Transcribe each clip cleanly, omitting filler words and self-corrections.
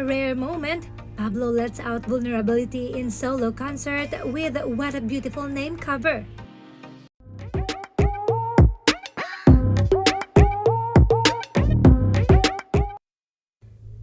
a rare moment, Pablo lets out vulnerability in solo concert with What a Beautiful Name cover.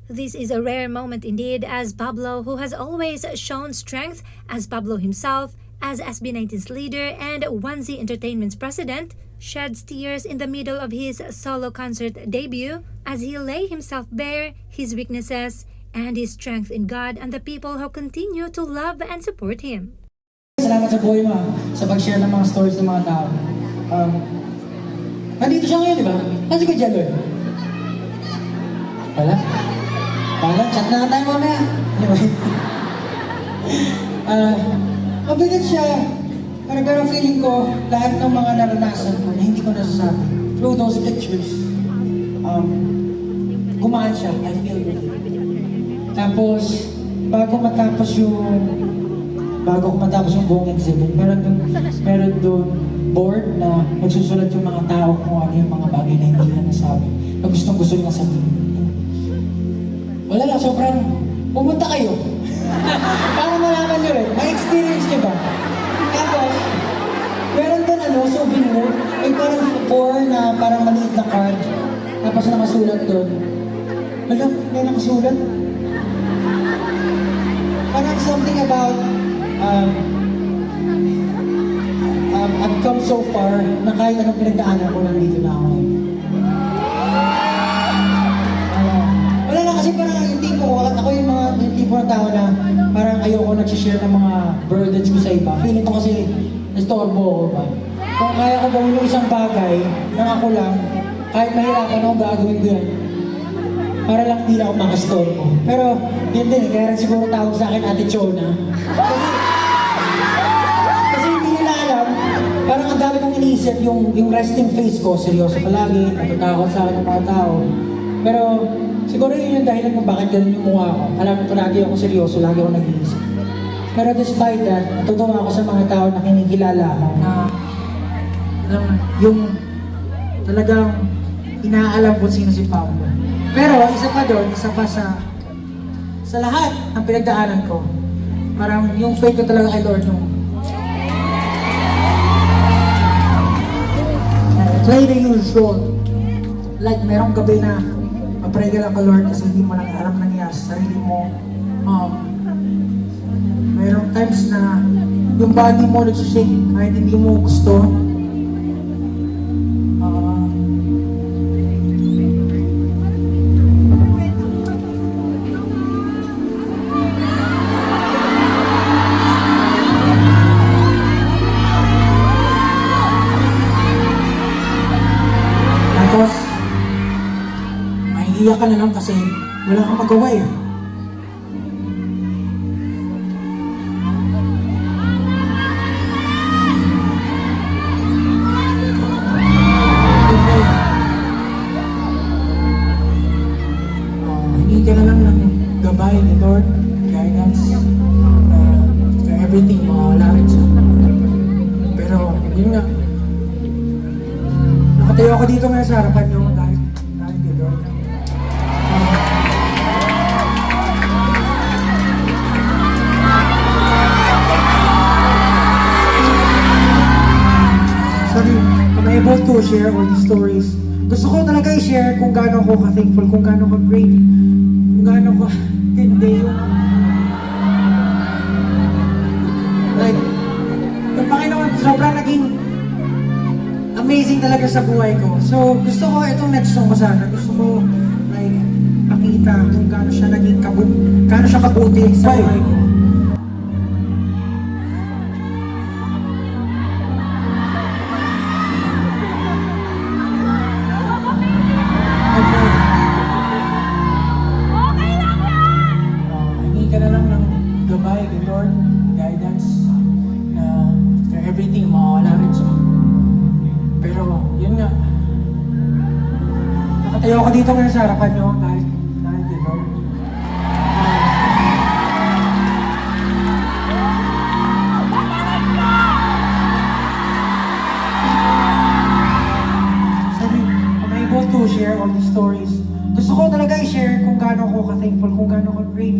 This is a rare moment indeed, as Pablo, who has always shown strength as Pablo himself, as SB19's leader and 1Z Entertainment's president, sheds tears in the middle of his solo concert debut as he lay himself bare, his weaknesses, and his strength in God and the people who continue to love and support him. Salamat sa buhay mo, sa pag-share ng mga stories ng mga tao. Nandito siya ngayon, di ba? Nasa ko dyan, Lord? Wala? Wala? Chat na tayo mamaya. Anyway. Mabigat siya. Pero feeling ko, lahat ng mga naranasan ko na hindi ko nasasabi, through those pictures, gumaan siya. I feel really. Tapos, bago ko matapos yung buong exhibit, meron doon board na nagsusulat yung mga tao kung ano yung mga bagay na hindi na nasabi, na gusto niya sabihin. Wala lang, sobrang pumunta kayo. Para malaman nyo rin, may experience nyo ba? Tapos, meron doon souvenir, may parang four na parang maliit na card, tapos nakasulat doon. Wala, may nakasulat. Parang something about I've come so far na kahit anong pinagdaanan ko, nandito na ako. Wala na kasi parang yung tipo ko, ako yung tipo ng tao na parang ayoko nagsishare ng mga burdens ko sa iba. Feeling ko kasi nastorbo ako ba. Kung kaya ko gawin yung isang bagay na ako lang, kahit mahirapan ako, gagawin ko yan. Para lang hindi na ako makastorbo. Pero yun din, kaya rin siguro tawag sa akin Ate Chona. Kasi hindi nila alam, parang ang dami kong iniisip yung resting face ko, seryoso palagi, natatakot sa akin ng mga tao. Pero siguro yun yung dahilan kung bakit ganun yung mukha ko. Alam ko lagi ako seryoso, lagi ako nag-iisip. Pero despite that, natutuwa ako sa mga tao na kinikilala ko na yung talagang inaalam kung sino si Pablo. Pero isa pa doon, isa pa sa lahat ng pinagdaanan ko, parang yung faith ko talaga kay Lord nung play the usual. Like merong gabi na pray ka lang ka Lord kasi hindi mo lang alam nangyari sa sarili mo. Mayroong times na yung body mo nagsishake kahit hindi mo gusto. Tapos, iiyak ka na lang kasi wala kang magawa eh. Hindi ka na lang ng gabay ni Lord, guidance, everything, mawawala rin siya. Pero, yun nga, nakatayo ako dito ngayon sa harapan nyo dahil kay Lord. Sorry, I'm able to share all these stories. Gusto ko talaga i-share kung gaano ako ka-thankful, kung gaano ka-great, kung gaano ka-hindi yung like, yung Panginoon, sobrang naging amazing talaga sa buhay ko. So, gusto ko itong next song ko sana. Gusto ko, like, makita kung gaano siya naging gaano siya kabuti sa buhay ko. Hingi ka na lang ng gabay kay Lord, guidance, na after everything, mawawala rin siya. Pero, yun nga. Nakatayo ako dito ngayon sa harapan nyo dahil kay Lord. Sorry, I'm able to share all these stories Gusto ko talaga i-share kung gaano ko ka-thankful, kung gaano ko great,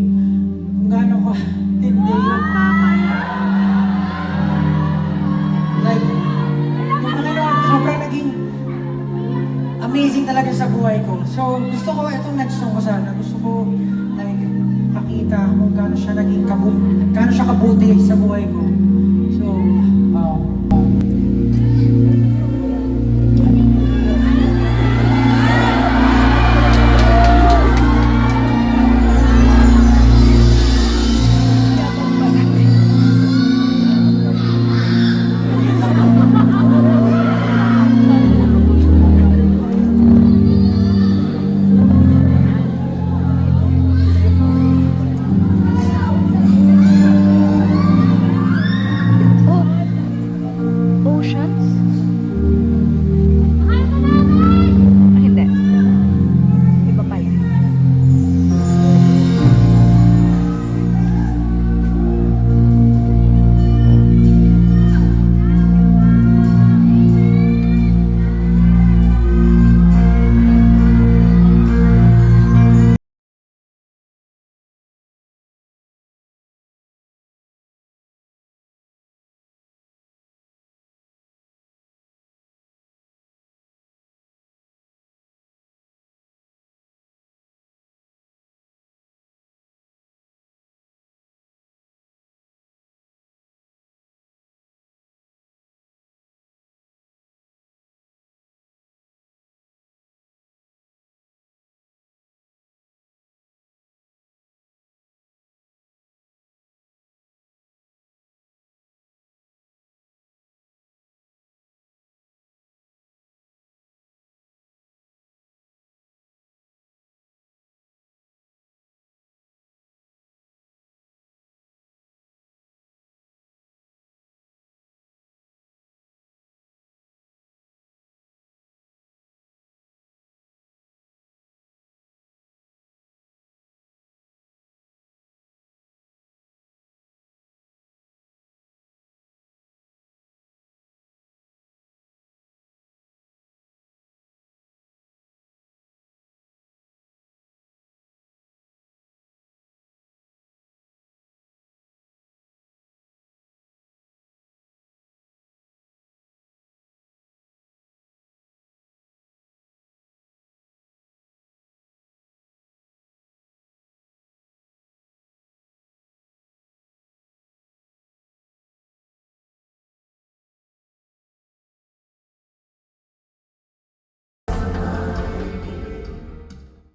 kung gaano ko tindi. Like, yung Panginoon, sobrang naging amazing talaga sa buhay ko. So, gusto ko, itong next song ko sana, gusto ko, like, pakita kung gaano siya naging gaano siya kabuti sa buhay ko. So,